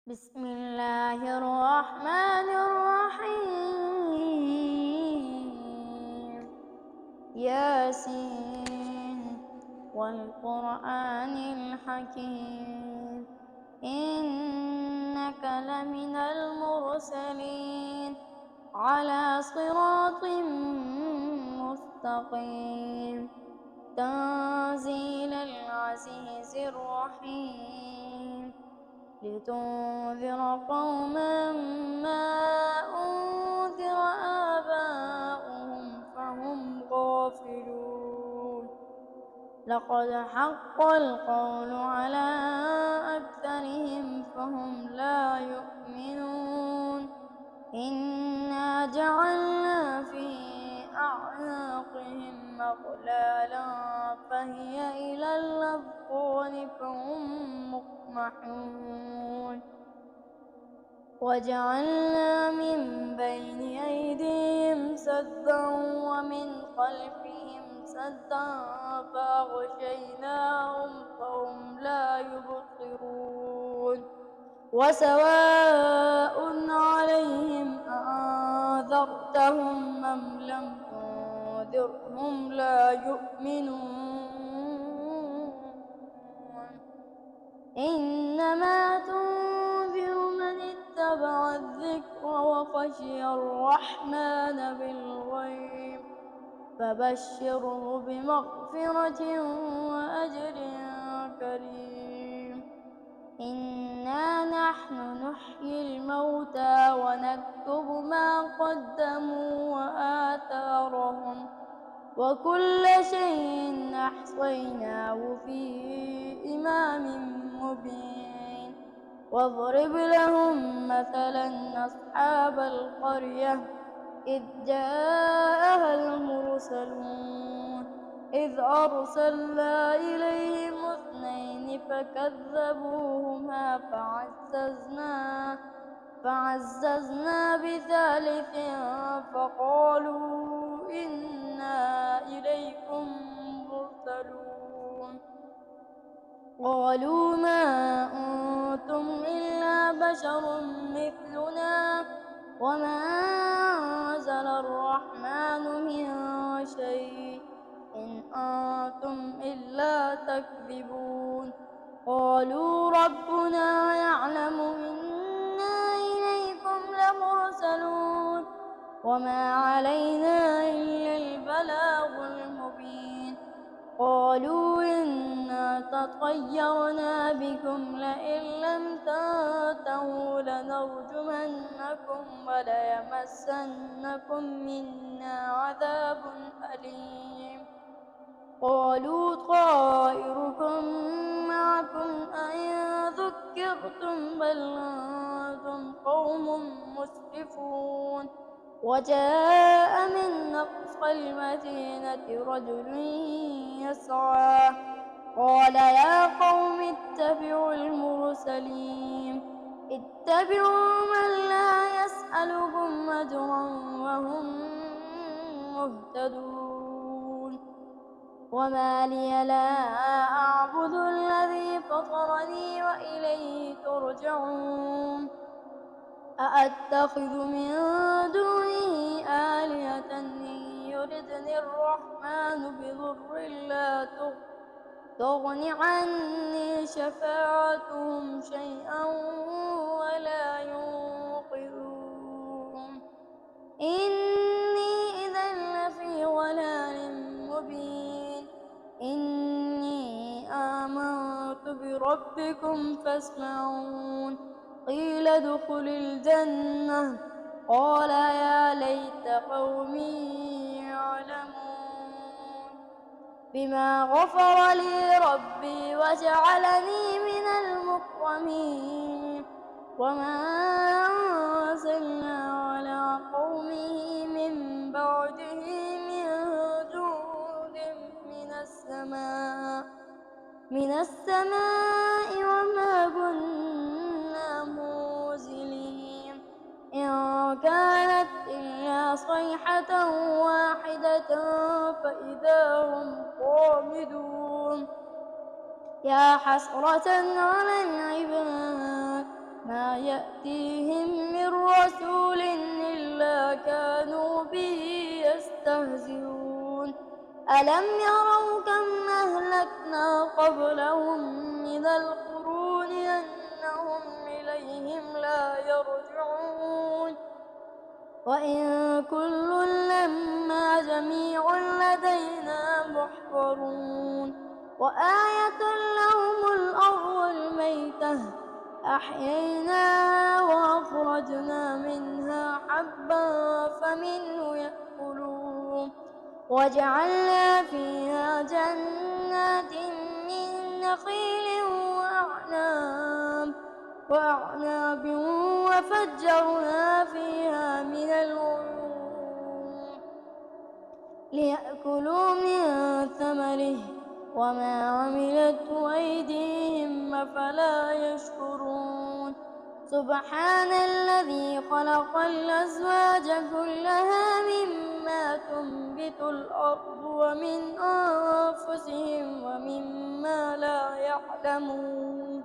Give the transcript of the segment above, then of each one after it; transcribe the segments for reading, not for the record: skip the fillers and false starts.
بسم الله الرحمن الرحيم. ياسين والقرآن الحكيم، إنك لمن المرسلين على صراط مستقيم، تنزيل العزيز الرحيم، لتنذر قوما ما أنذر آباؤهم فهم غافلون. لقد حق القول على أكثرهم فهم لا يؤمنون. إنا جعلنا في أعناقهم أغلالا فهي إلى الأذقان فهم مقمحون. وجعلنا من بين أيديهم سدا ومن خلفهم سدا فأغشيناهم فهم لا يبصرون. وسواء عليهم أأنذرتهم أم لم تنذرهم لا يؤمنون. إنما تنذر من اتبع الذكر وخشي الرحمن بالغيب، فبشره بمغفرة وأجر كريم. إنا نحن نحيي الموتى ونكتب ما قدموا وآثارهم، وكل شيء أحصيناه في إمام مبين. واضرب لهم مثلا أصحاب القرية إذ جاءها المرسلون إذ أرسلنا إليهم اثنين فكذبوهما فعززنا بثالث فقالوا إنا إليكم مرسلون. قالوا ما أنتم إلا بشر مثلنا وما أنزل الرحمن من شيء إن أنتم إلا تكذبون. قالوا ربنا يعلم إنا إليكم لمرسلون وما علينا إلا البلاغ المبين. قالوا إنا تطيرنا بكم لئن لم تنتهوا لنرجمنكم وليمسنكم منا عذاب أليم. قالوا طائركم معكم أئن ذكرتم بل أنتم قوم مسرفون. وجاء من أقصى المدينة رجل يسعى قال يا قوم اتبعوا المرسلين اتبعوا من لا يسألكم أجرا وهم مهتدون. وما لي لا أعبد الذي فطرني وإليه ترجعون. أأتخذ من دونه آلهة إن يردني الرحمن بضر لا تغن عني شفاعتهم شيئا ولا ينقذون. إني إذا لفي ضلال مبين. إني آمنت بربكم فاسمعون. قيل ادخل الجنة قال يا ليت قومي يعلمون بما غفر لي ربي وجعلني من المكرمين. وما أنزلنا على قومه من بعده من جند من السماء وما كنا منزلين. إن كانت إلا صيحة واحدة فإذا هم خامدون. يا حسرة على العباد ما يأتيهم من رسول إلا كانوا به يستهزئون ألم يروا كم أهلكنا قبلهم من القرون أنهم إليهم لا يرجعون وإن كل لما جميع لدينا محضرون وآية لهم الأرض الميتة أحييناها وأخرجنا منها حبا فمنه يأكلون وجعلنا فيها جنات من نخيل وأعناب وفجرنا فيها من العيون ليأكلوا من ثمره وما عملته أيديهم أفلا يشكرون سبحان الذي خلق الأزواج كلها مما تنبت الأرض ومن أنفسهم ومما لا يعلمون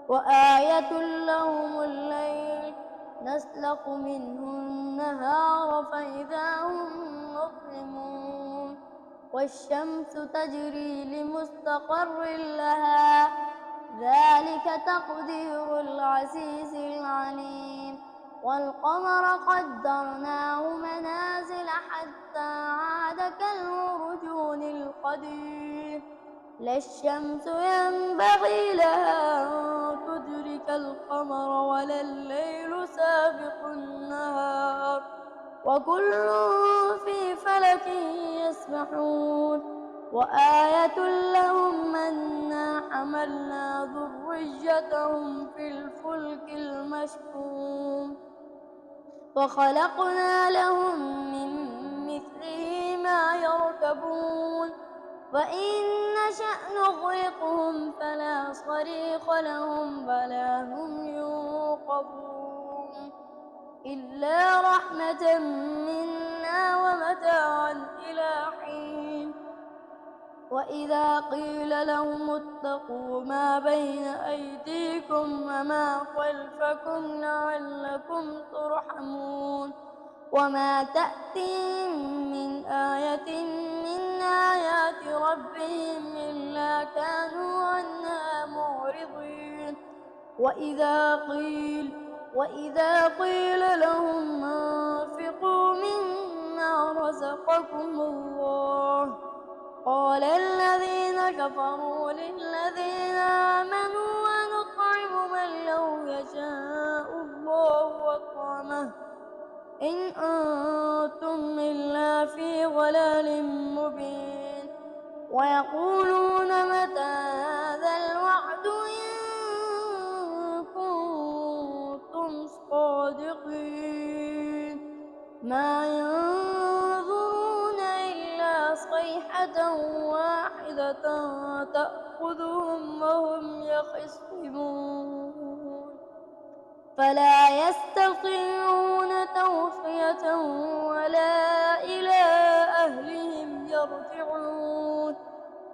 وآية لهم الليل نسلخ منه النهار فإذا هم مظلمون والشمس تجري لمستقر لها ذلك تقدير العزيز العليم والقمر قدرناه منازل حتى عاد كالعرجون القديم لا الشمس ينبغي لها أن تدرك القمر ولا الليل سابق النهار وكل في فلك يسبحون وآية لهم أنا حملنا ذريتهم في الفلك المشحون وخلقنا لهم من مثله ما يركبون وإن نشأ نغرقهم فلا صريخ لهم ولا هم ينقذون إلا رحمة منا ومتاعا إلى حين وإذا قيل لهم اتقوا ما بين أيديكم وما خلفكم لعلكم ترحمون وما تأتيهم من آية من آيات ربهم إلا كانوا عنها معرضين وإذا قيل لهم أنفقوا مما رزقكم الله قال الذين كفروا للذين آمنوا ونطعم من لو يشاء الله أطعمه إن أنتم إلا في ضلال مبين ويقولون متى هذا الوعد إن كنتم صادقين ما ينظرون إلا صيحة واحدة تأخذهم وهم يخصمون فلا يستطيعون توصية ولا إلى أهلهم يرجعون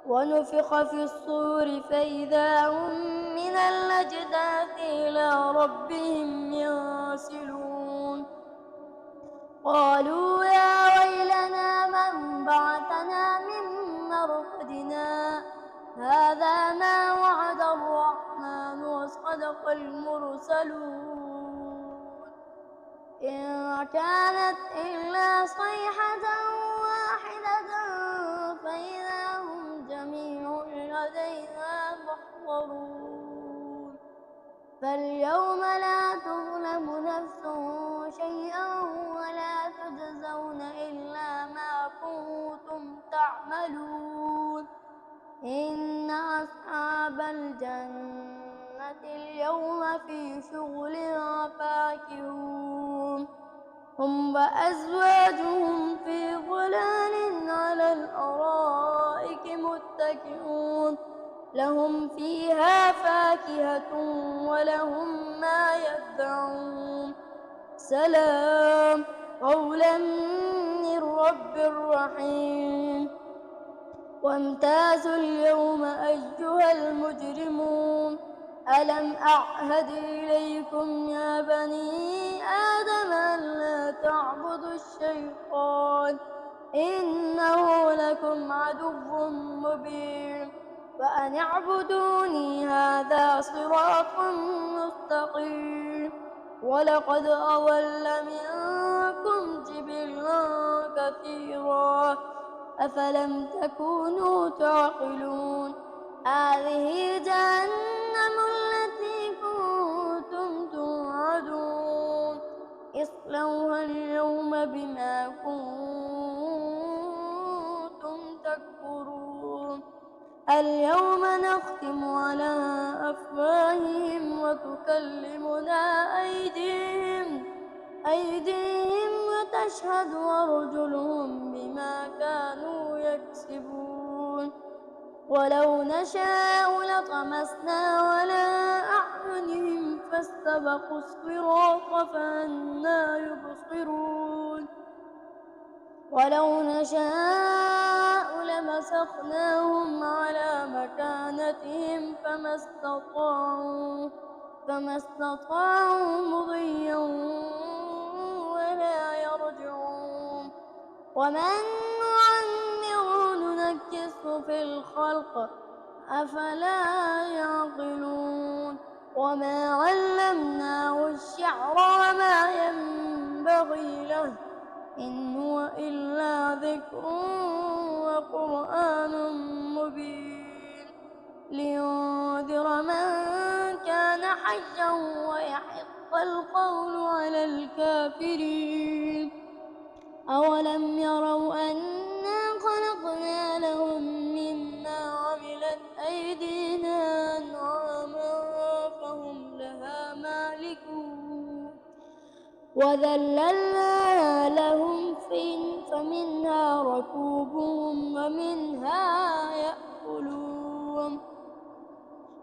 ونفخ في الصور فإذا هم من الأجداث إلى ربهم ينسلون قالوا يا ويلنا من بعثنا من مرقدنا هذا ما وعد الرحمن وصدق المرسلون إن كانت إلا صيحة واحدة فإذا هم جميع لدينا محضرون فاليوم لا تظلم نفس شيئا ولا تجزون إلا ما كنتم تعملون إن أصحاب الجنة اليوم في شغل فاكهون هم وأزواجهم في ظلال على الأرائك متكئون لهم فيها فاكهة ولهم ما يدعون سلام قولا من رب رحيم وامتازوا اليوم أيها المجرمون ألم أعهد إليكم يا بني آدم ألا تعبدوا الشيطان إنه لكم عدو مبين وأن اعبدوني هذا صراط مستقيم ولقد أضل منكم جبلا كثيرا أفلم تكونوا تعقلون هذه جهنم التي كنتم توعدون اصلوها اليوم بما كنتم تكفرون اليوم نختم على أفواههم وتكلمنا أيديهم وتشهد أرجلهم بما كانوا يكسبون ولو نشاء لطمسنا على أعينهم فاستبقوا الصراط فأنى يبصرون ولو نشاء لمسخناهم على مكانتهم فما استطاعوا مضيا ولا يرجعون ومن نعمره ننكسه في الخلق أفلا يعقلون وما علمناه الشعر وما ينبغي له إن هو إلا ذكر وقرآن مبين لينذر من كان حيا ويحق القول على الكافرين أولم يروا أنا خلقنا لهم مما عملت أيدينا أنعاما فهم لها مالكون وذللنا لهم فمنها ركوبهم ومنها يأكلون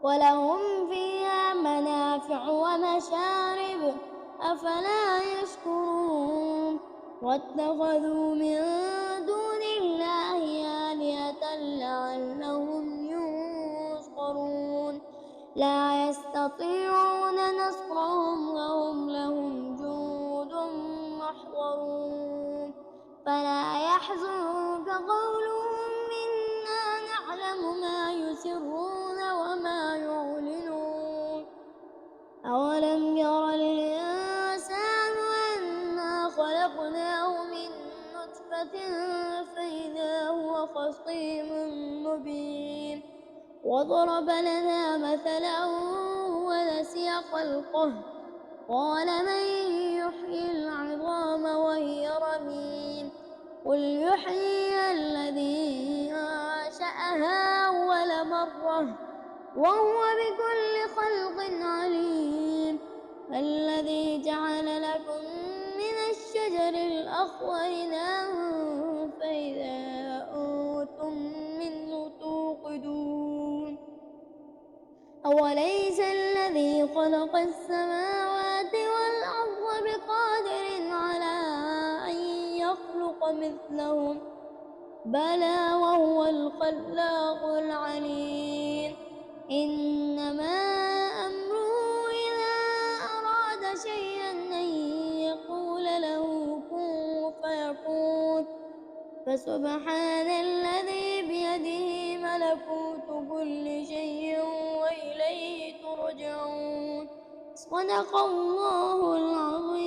ولهم فيها منافع ومشارب أفلا يشكرون واتخذوا من دون الله آلهة لعلهم ينصرون لا يستطيعون نصرهم وهم لهم جند محضرون فلا يحزنك قولهم إنا نعلم ما يسرون وما يعلنون أولم ير الإنسان أنا خلقناه من نطفة فإذا هو خصيم مبين وضرب لنا مثلا ونسي خلقه قال من يحيي العظام وهي رميم قل يحيي الذي أنشأها أول مرة وهو بكل خلق عليم الذي جعل لكم من الشجر الأخضر نارا فإذا أنتم منه توقدون أوليس الذي خلق السماوات والأرض بقادر على أن يخلق مثلهم بلى وهو الخلاق العليم إنما أمره إذا أراد شيئا أن يقول له كن فيكون فسبحان الذي بيده ملكوت كل شيء وإليه ترجعون صدق الله العظيم.